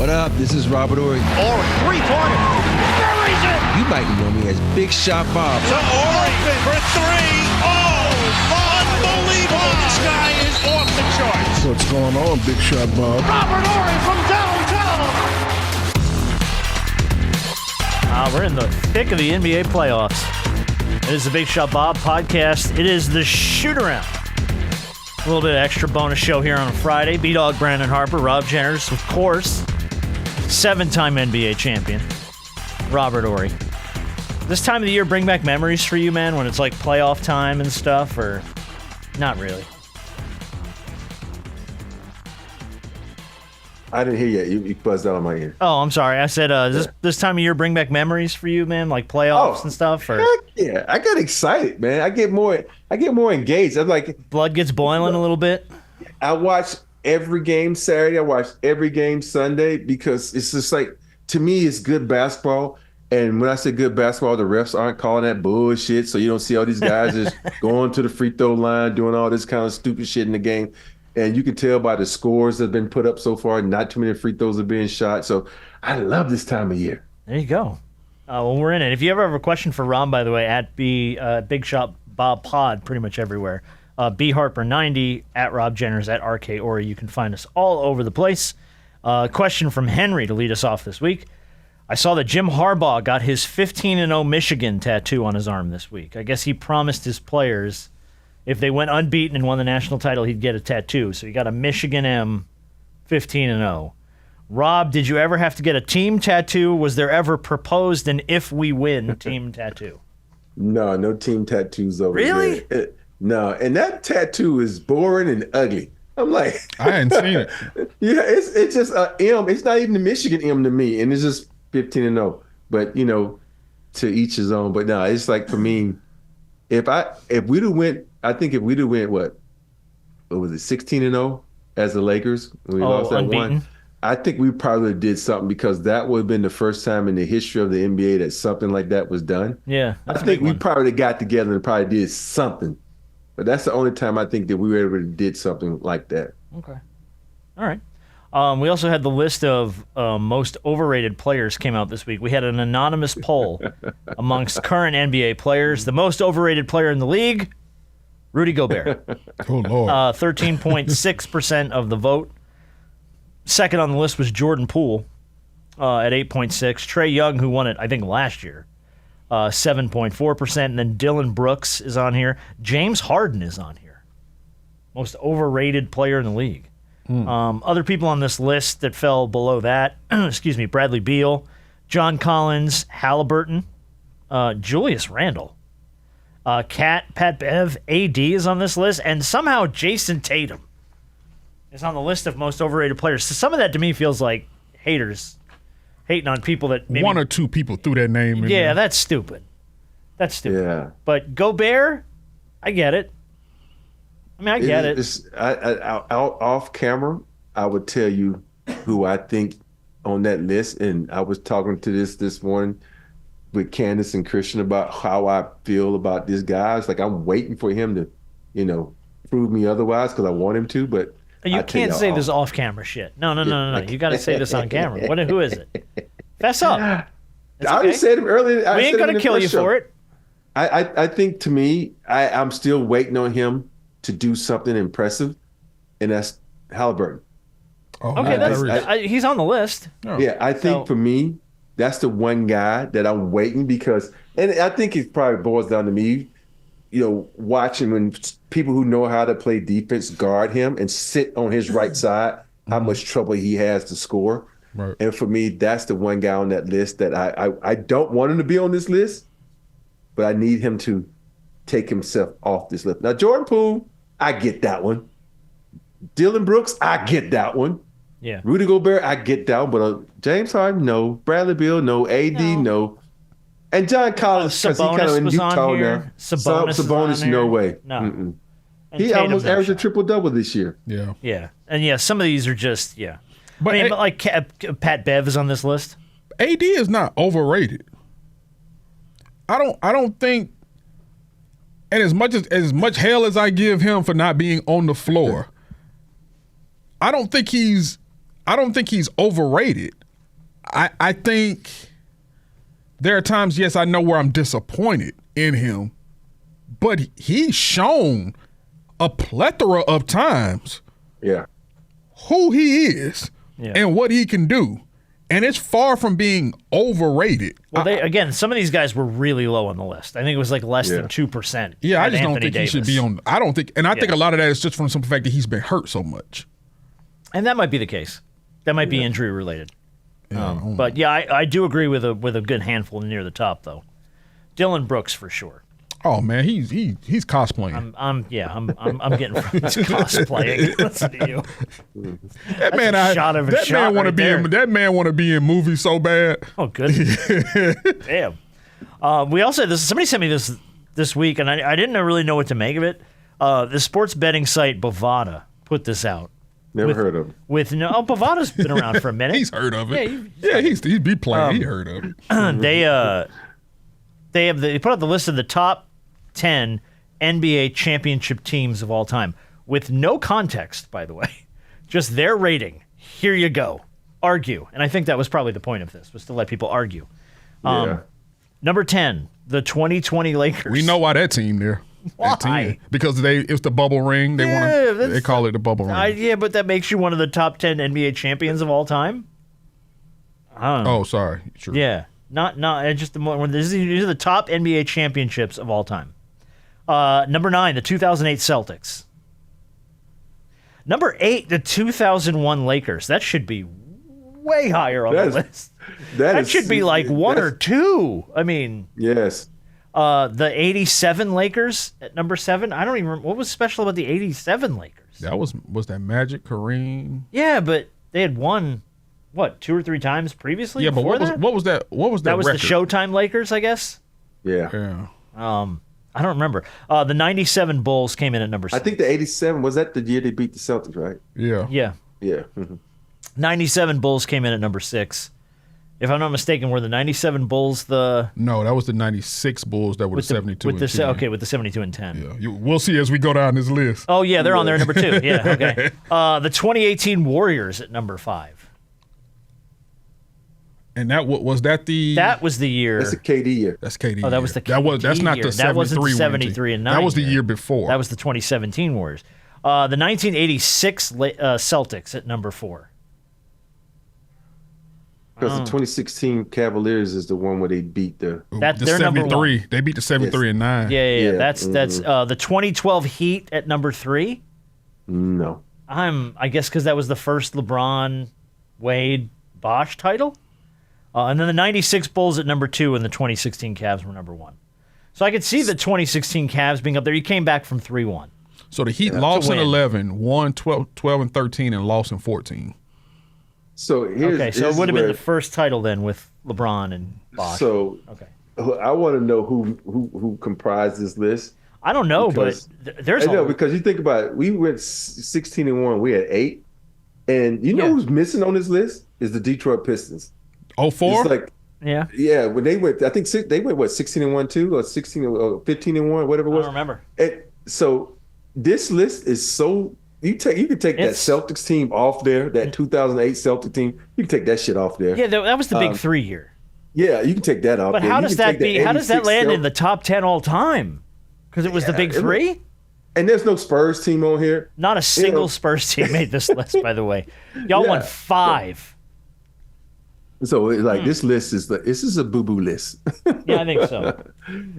What up? This is Robert Ory. Ory, three-pointer. Buries it. You might know me as Big Shot Bob. To Ory for three. Oh, unbelievable. This guy is off the charts. What's going on, Big Shot Bob? Robert Ory from downtown. We're in the thick of the NBA playoffs. It is the Big Shot Bob podcast. It is the shoot-around. A little bit of extra bonus show here on a Friday. B-Dog Brandon Harbour, Rob Jenners, of course. 7-time NBA champion, Robert Ory. This time of the year bring back memories for you, man, when it's like playoff time and stuff, or not really? I didn't hear you. You buzzed out on my ear. Oh, I'm sorry. I said, this time of year bring back memories for you, man, like playoffs and stuff? Or Heck yeah. I got excited, man. I get more engaged. I'm like, blood gets boiling a little bit? I watch every game Saturday. I watch every game Sunday because it's just like, to me, it's good basketball. And when I say good basketball, the refs aren't calling that bullshit. So you don't see all these guys just going to the free throw line, doing all this kind of stupid shit in the game. And you can tell by the scores that have been put up so far, not too many free throws are being shot. So I love this time of year. There you go. Well, we're in it. If you ever have a question for Ron, by the way, at Big Shot Bob Pod, pretty much everywhere. B Harper 90 at Rob Jenners at RK Ory. You can find us all over the place. Question from Henry to lead us off this week. I saw that Jim Harbaugh got his 15-0 Michigan tattoo on his arm this week. I guess he promised his players if they went unbeaten and won the national title, he'd get a tattoo. So he got a Michigan M 15-0. Rob, did you ever have to get a team tattoo? Was there ever proposed an if we win team tattoo? No team tattoos over really? there. No, and that tattoo is boring and ugly. I'm like, I hadn't seen it. Yeah, it's just a M. It's not even the Michigan M to me, and it's just 15-0. But to each his own. But no, it's like for me, if we'd have went, I think if we'd have went what was it, 16-0 as the Lakers when we lost that unbeaten. one. I think we probably did something because that would have been the first time in the history of the NBA that something like that was done. Yeah, I think we probably got together and probably did something. But that's the only time I think that we ever did something like that. Okay. All right. We also had the list of most overrated players came out this week. We had an anonymous poll amongst current NBA players. The most overrated player in the league, Rudy Gobert. Oh, Lord. 13.6% of the vote. Second on the list was Jordan Poole at 8.6%. Trae Young, who won it, I think, last year, 7.4%. And then Dylan Brooks is on here. James Harden is on here. Most overrated player in the league. Other people on this list that fell below that, Bradley Beal, John Collins, Halliburton, Julius Randle, Pat Bev, AD is on this list, and somehow Jason Tatum is on the list of most overrated players. So some of that to me feels like haters hating on people that maybe... One or two people threw that name in Yeah, there. that's stupid. That's stupid. Yeah. But Gobert, I get it. I mean, I get it. Off camera, I would tell you who I think on that list, and I was talking to this morning with Candace and Christian about how I feel about this guy. It's like I'm waiting for him to, prove me otherwise because I want him to, but you can't say this off-camera shit. No. You got to say this on camera. Who is it? Fess up. I already said him earlier. We ain't going to kill you for it. I think, to me, I'm still waiting on him to do something impressive, and that's Halliburton. Oh, okay, he's on the list. Oh. Yeah, I think for me, that's the one guy that I'm waiting because, and I think it probably boils down to me, watching when people who know how to play defense guard him and sit on his right side, how much trouble he has to score. Right. And for me, that's the one guy on that list that I don't want him to be on this list, but I need him to take himself off this list. Now, Jordan Poole, I get that one. Dylan Brooks, I get that one. Yeah. Rudy Gobert, I get that one. But James Harden, no. Bradley Beal, no. AD, no. And John Collins, because he kind of in Utah now. Sabonis, no way. No. He almost averaged a triple-double this year. Yeah. Yeah. And, some of these are just, But, but like Pat Bev is on this list. AD is not overrated. I don't think, and as much hell as I give him for not being on the floor, I don't think he's I don't think he's overrated. I think there are times, yes, I know where I'm disappointed in him, but he's shown a plethora of times who he is and what he can do. And it's far from being overrated. Well, again, some of these guys were really low on the list. I think it was like less than 2%. Yeah, I just don't think he should be on. I don't think, and I think a lot of that is just from the fact that he's been hurt so much. And that might be the case. That might be injury related. But yeah, I do agree with a good handful near the top though. Dylan Brooks for sure. Oh man, he's cosplaying. I'm getting from this cosplaying. Listen to you. That man want to be in movies so bad. Oh goodness. Damn. We also somebody sent me this week, and I didn't really know what to make of it. The sports betting site Bovada put this out. Never heard of him. Bovada's been around for a minute. He's heard of it. He's be playing. He heard of it. They put out the list of the top 10 NBA championship teams of all time with no context, by the way, just their rating. Here you go. Argue. And I think that was probably the point of this, was to let people argue. Number 10, the 2020 Lakers. We know why that team there. Why? That team, because it's the bubble ring. They call it the bubble ring. Yeah, but that makes you one of the top 10 NBA champions of all time? I don't know. Oh, sorry. True. Yeah. Not just these are the top NBA championships of all time. Number 9, the 2008 Celtics. Number 8, the 2001 Lakers. That should be way higher on the list. That should be like 1 or 2. I mean, yes. The 87 Lakers at number 7. I don't even remember what was special about the 87 Lakers. That was that Magic, Kareem. Yeah, but they had won. What, 2 or 3 times previously? Yeah, but what was that? What was that? That was record? the Showtime Lakers, I guess. Yeah. I don't remember. The 97 Bulls came in at number 6. I think the 87 was that the year they beat the Celtics, right? Yeah. Yeah. Mm-hmm. 97 Bulls came in at number 6. If I'm not mistaken, were the 97 Bulls No, that was the 96 Bulls that were the 72 and 10. Okay, with the 72 and 10. Yeah, we'll see as we go down this list. Oh, yeah, they're on there at number 2. Yeah, okay. The 2018 Warriors at number 5. And that was the year. That's a KD year. That's KD. Oh, that was the KD that's not year. the 73. That wasn't the 73 and 9. That was the year before. That was the 2017 Warriors. The 1986 Celtics at number 4. Because the 2016 Cavaliers is the one where they beat the they're 73. number 1. They beat the 73 and 9. Yeah. That's the 2012 Heat at number 3. No. I guess because that was the first LeBron, Wade, Bosh title. And then the 96 Bulls at number 2 and the 2016 Cavs were number 1. So I could see the 2016 Cavs being up there. You came back from 3-1. So the Heat lost in 11, won 12 and 13, and lost in 14. So it would have been the first title then with LeBron and Bosh. So I want to know who comprised this list. I don't know, but there's because you think about it, we went 16 and 1, we had 8, and you know who's missing on this list is the Detroit Pistons. 04? It's like when they went, I think they went 16 and 1 too, or 16 or 15 and 1, whatever it was. I don't remember. So this list is so you could take that Celtics team off there, that 2008 Celtics team. You can take that shit off there. Yeah, that was the big 3 year. Yeah, you can take that off. But how does that land in the top 10 all time? Because it was the big 3. And there's no Spurs team on here. Not a single Spurs team made this list, by the way. Y'all won 5. So this list this is a boo-boo list. Yeah, I think so.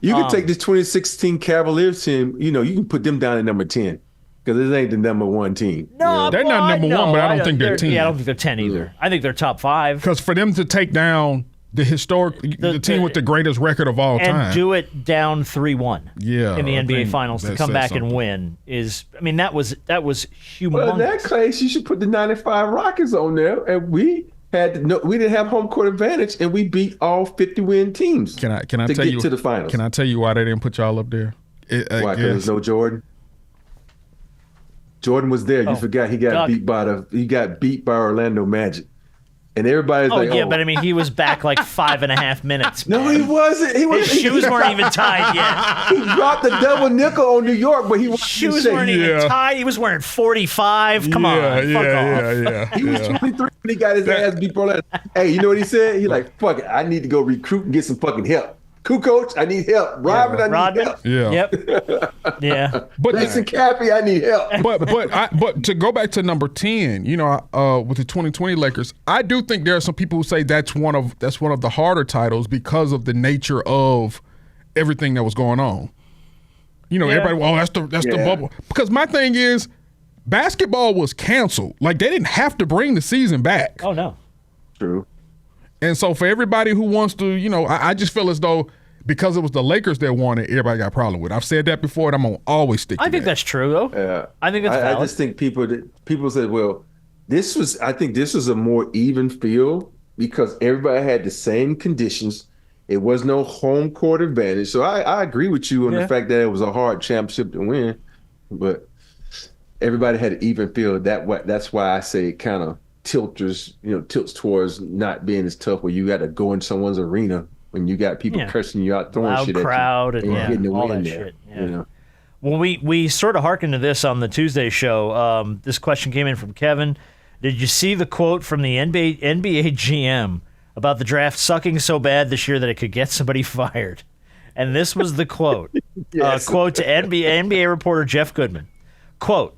You can take this 2016 Cavaliers team, you can put them down at number 10 because this ain't the number 1 team. No, they're not number 1, but I don't think they're 10. Yeah, I don't think they're 10 either. I think they're top 5. Because for them to take down the team with the greatest record of all time. And do it down 3-1 in the NBA Finals to come back and win that was humongous. Well, in that case, you should put the 95 Rockets on there, and we didn't have home court advantage, and we beat all 50-win teams. Can I to tell get you to the finals? Can I tell you why they didn't put y'all up there? Why? Because there's no Jordan. Jordan was there. You forgot he got beat by Orlando Magic, And everybody's like, yeah, oh. but I mean, he was back like 5.5 minutes. No, man. he wasn't. His shoes weren't even tied yet. He dropped the double nickel on New York, but he wasn't Shoes shaking. weren't even tied. He was wearing 45. Come on, fuck off. He was 23 when he got his ass beat for that. Hey, you know what he said? He like, fuck it, I need to go recruit and get some fucking help. Coach, I need help. Rodman, I need help. Yeah. Yep. Yeah. But Jason Kelce, I need help. but to go back to number 10, with the 2020 Lakers, I do think there are some people who say that's one of the harder titles because of the nature of everything that was going on. Everybody, that's the bubble. Because my thing is, basketball was canceled. Like, they didn't have to bring the season back. Oh no. True. And so for everybody who wants to, I just feel as though because it was the Lakers that won it, everybody got a problem with it. I've said that before, and I'm going to always stick to that. I think that's true, though. Yeah. I think that's valid. I just think people said, well, I think this was a more even field because everybody had the same conditions. It was no home court advantage. So I agree with you on the fact that it was a hard championship to win, but everybody had an even field. That's why I say it kind of tilts towards not being as tough where you got to go in someone's arena when you got people cursing you out, throwing loud shit crowd at you. and getting the all win that there, shit. Yeah. Well, we sort of hearkened to this on the Tuesday show. This question came in from Kevin. Did you see the quote from the NBA GM about the draft sucking so bad this year that it could get somebody fired? And this was the quote. Yes. Quote to NBA reporter Jeff Goodman. Quote,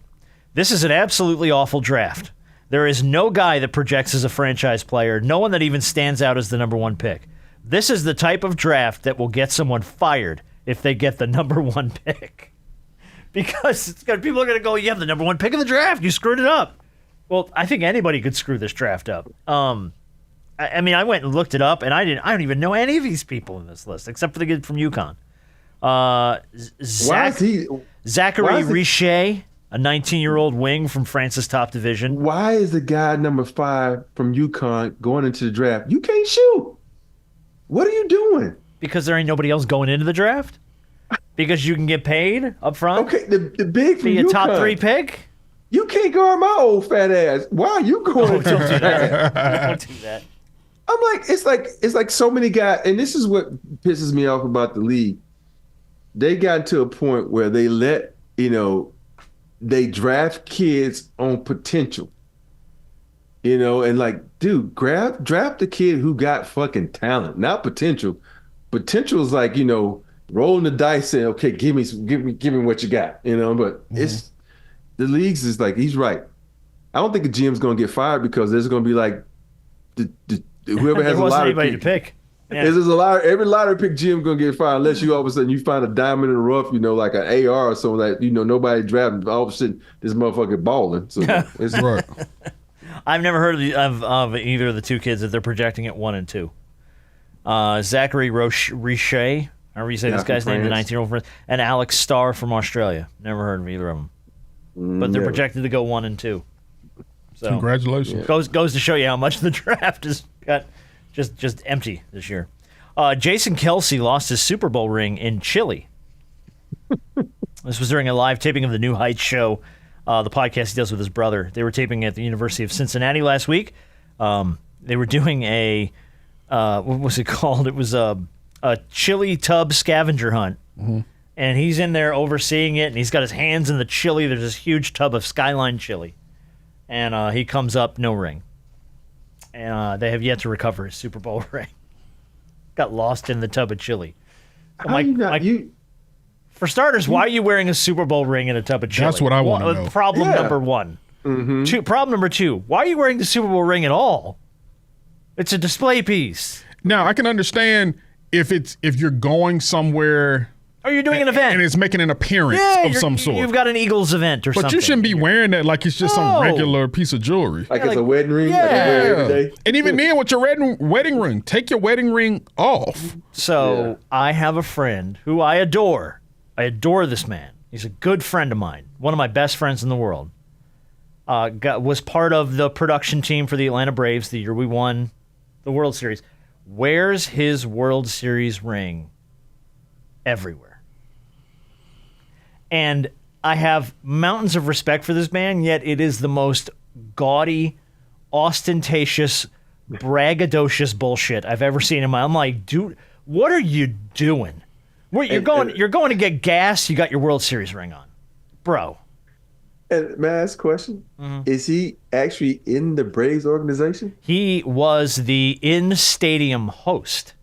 "This is an absolutely awful draft. There is no guy that projects as a franchise player, no one that even stands out as the number one pick. This is the type of draft that will get someone fired if they get the number one pick." Because people are going to go, you have the number one pick of the draft. You screwed it up. Well, I think anybody could screw this draft up. I mean, I went and looked it up, and I don't even know any of these people in this list, except for the kid from UConn. Zachary Richer, a 19-year-old wing from France's top division. Why is the guy number 5 from UConn going into the draft? You can't shoot. What are you doing? Because there ain't nobody else going into the draft? Because you can get paid up front? Okay, the big from Be a UConn. top 3 pick? You can't guard my old fat ass. Why are you going into Don't do that. Don't do that. I'm like, it's like so many guys, and this is what pisses me off about the league. They got to a point where they let, they draft kids on potential. And like, dude, draft the kid who got fucking talent, not potential. Potential is like, rolling the dice and okay, give me what you got, but it's the leagues is like, he's right. I don't think a GM's gonna get fired because there's gonna be like whoever has a lottery to pick. Yeah. There's every lottery pick GM gonna get fired unless you all of a sudden you find a diamond in the rough, like an AR or something that nobody drafted. All of a sudden this motherfucker balling. So it's Right. I've never heard of either of the two kids that they're projecting at 1 and 2. Zachary Richer, however you say this guy's name, the 19-year-old friend, and Alex Starr from Australia. Never heard of either of them. But they're projected to go 1 and 2. So Congratulations. goes to show you how much the draft has got just empty this year. Jason Kelce lost his Super Bowl ring in Chile. This was during a live taping of the New Heights show, the podcast he does with his brother. They were taping at the University of Cincinnati last week. They were doing a what was it called? It was a chili tub scavenger hunt. Mm-hmm. And he's in there overseeing it, and he's got his hands in the chili. There's this huge tub of Skyline chili. And he comes up, no ring. And they have yet to recover his Super Bowl ring. Got lost in the tub of chili. So for starters, why are you wearing a Super Bowl ring in a tub of chili? That's what I want to know. Problem number one. Mm-hmm. Problem number 2, why are you wearing the Super Bowl ring at all? It's a display piece. Now, I can understand if you're going somewhere... Or you're doing an event. And it's making an appearance of some sort. You've got an Eagles event or something. But you shouldn't be wearing that like it's just some regular piece of jewelry. Like it's a wedding ring? Like you wear every day? And even then with your wedding ring, take your wedding ring off. So I have a friend who I adore. I adore this man. He's a good friend of mine. One of my best friends in the world. Was part of the production team for the Atlanta Braves the year we won the World Series. Wears his World Series ring everywhere. And I have mountains of respect for this man, yet it is the most gaudy, ostentatious, braggadocious bullshit I've ever seen in my. I'm like, dude, what are you doing? You're going to get gas. You got your World Series ring on, bro. And may I ask a question? Mm-hmm. Is he actually in the Braves organization? He was the in-stadium host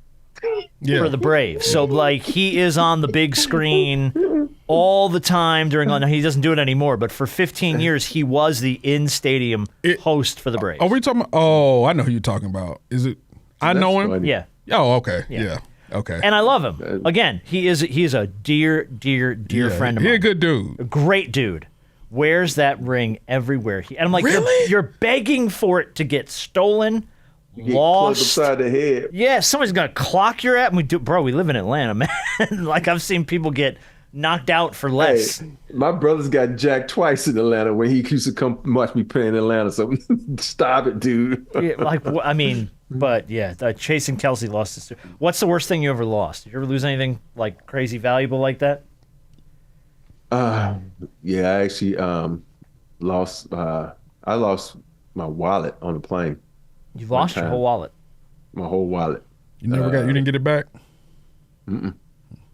for the Braves. So, like, he is on the big screen all the time during. No, he doesn't do it anymore. But for 15 years, he was the in-stadium host for the Braves. Are we talking about? Oh, I know who you're talking about. Is it? I know him. funny. Yeah. Oh, okay. Yeah. Okay. And I love him. Again, he is a dear friend of mine. He's a good dude. A great dude. Wears that ring everywhere. And I'm like, Really? you're begging for it to get stolen, You get lost. clubbed upside the head. Yeah, somebody's gonna clock your ass. Bro, we live in Atlanta, man. Like, I've seen people get knocked out for less. Hey, my brother's got jacked twice in Atlanta when he used to come watch me play in Atlanta. So stop it, dude. Yeah, like, I mean, but yeah, Jason Kelce lost his. What's the worst thing you ever lost? Did you ever lose anything like crazy valuable like that? Yeah, I actually lost. I lost my wallet on the plane. You lost your time. whole wallet. My whole wallet. You you didn't get it back?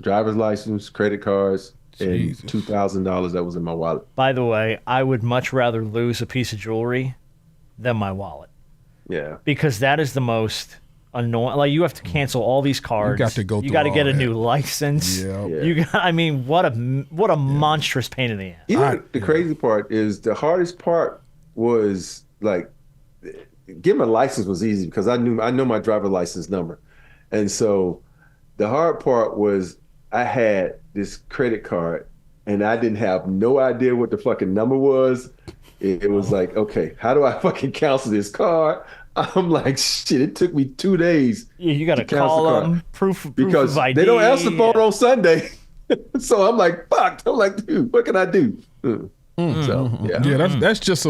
Driver's license, credit cards, Jesus. and $2,000 that was in my wallet. By the way, I would much rather lose a piece of jewelry than my wallet Yeah. because that is the most annoying. Like, you have to cancel all these cards. got to go You through got to all get a that. new license. Yeah. Yeah. I mean, what a monstrous pain in the ass. You know, the crazy part is the hardest part was like getting my license was easy because I know my driver license number. And so the hard part was I had this credit card and I didn't have no idea what the fucking number was. It was like, okay, how do I fucking cancel this card? I'm like, shit, it took me 2 days. Yeah, you got to cancel call the card. them, proof Because of ID. they don't answer the phone on Sunday. So I'm like, fuck. I'm like, dude, what can I do? So, yeah. Yeah, that's just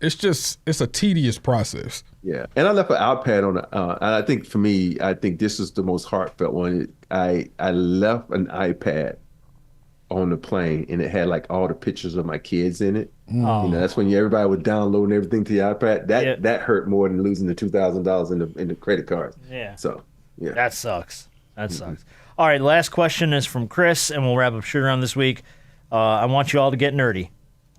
it's a tedious process. Yeah. And I left an iPad on and I think for me, I think this is the most heartfelt one. I left an iPad on the plane and it had like all the pictures of my kids in it. You know, that's when everybody was downloading everything to the iPad. That hurt more than losing the $2,000 in the credit cards. Yeah. So, yeah. That sucks. That sucks. All right, last question is from Chris, and we'll wrap up Shoot Around this week. I want you all to get nerdy.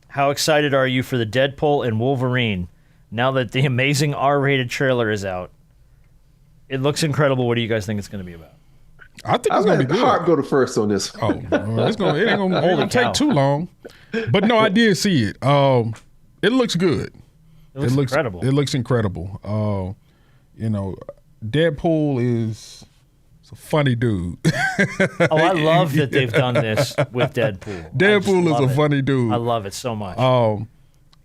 How excited are you for the Deadpool and Wolverine now that the amazing R-rated trailer is out? It looks incredible. What do you guys think it's going to be about? I think I'm it's gonna be gonna good. Heart go to first on this. Oh, it ain't gonna cow. take too long. But no, I did see it. It looks good. It looks incredible. It looks incredible. You know, Deadpool is a funny dude. Oh, I love that they've done this with Deadpool. Deadpool is a funny dude. I love it so much.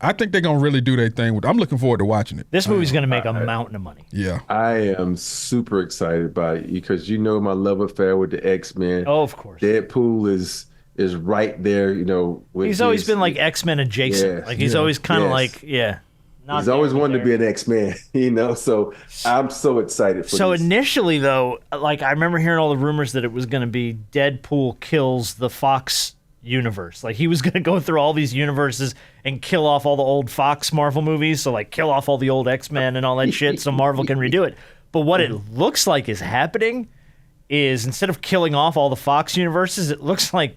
I think they're gonna really do their thing. I'm looking forward to watching it. This movie's going to make a mountain of money. Yeah. I am super excited by it because you know my love affair with the X-Men. Oh, of course. Deadpool is right there, you know. With He's always his- been like X-Men adjacent. Yeah, like he's always kind of yes. like, not He's always there, wanted to there. be an X-Man, you know. So I'm so excited for So this. initially, though, like I remember hearing all the rumors that it was going to be Deadpool kills the Fox universe. Like he was going to go through all these universes and kill off all the old Fox Marvel movies. So like kill off all the old X-Men and all that shit so Marvel can redo it. But what it looks like is happening is instead of killing off all the Fox universes, it looks like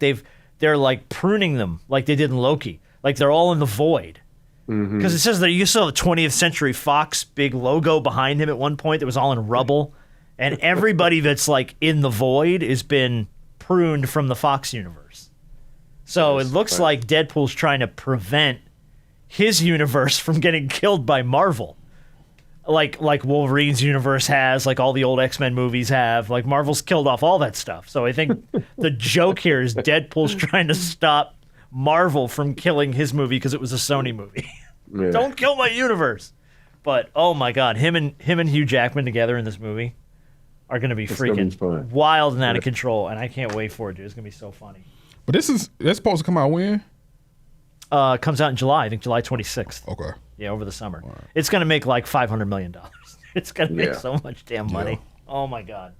they're like pruning them like they did in Loki. Like they're all in the void. Because it says that you saw the 20th Century Fox big logo behind him at one point that was all in rubble. And everybody that's like in the void has been pruned from the Fox universe. So it looks like Deadpool's trying to prevent his universe from getting killed by Marvel. Like Wolverine's universe has, like all the old X-Men movies have. Like Marvel's killed off all that stuff. So I think the joke here is Deadpool's trying to stop Marvel from killing his movie because it was a Sony movie. Yeah. Don't kill my universe. But oh my God, him and Hugh Jackman together in this movie are going to be gonna be freaking fun. wild and out of control, and I can't wait for it, dude. It's going to be so funny. But that's supposed to come out when? It comes out in July, I think July 26th. Okay. Yeah, over the summer. It's going to make like $500 million. It's going to make Yeah. so much damn money. Oh my God.